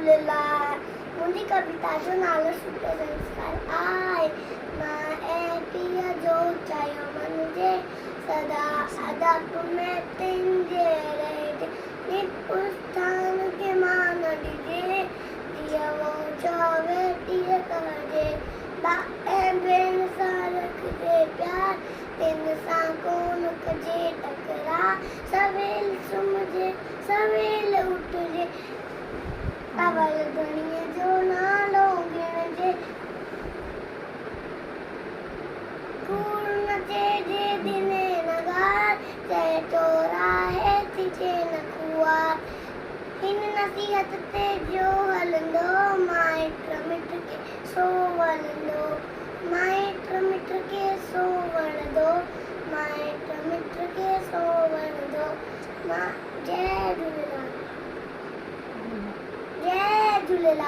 झूलेलाल। मुंहिंजी कविता जो नालो शुभ संस्कार आहे। मां ऐं पीउ जो चयो मञिजे, सदा अदब में तुंहिंजे रहिजे, निपुस्तान खे मान ॾिजे, जीअं वो चवे तीअं कजे, भाउ ऐं भेण सां रखिजे प्यार, तिन सां कोन कजे टकरार, सवेल सुम्हिजे सवेल उथजे, अवल धणीअ जो नालो गिणजे, कूड़ न चइजे दिने नगार, चए चोराहे थिजे न खुआर। हिन नसीहत ते जो हलंदो, माइट मिट खे सो वणंदो, माइट मिट खे सो वणंदो, माइट मिट खे सो वणंदो। जय झूलेलाल। जय झूलेलाल।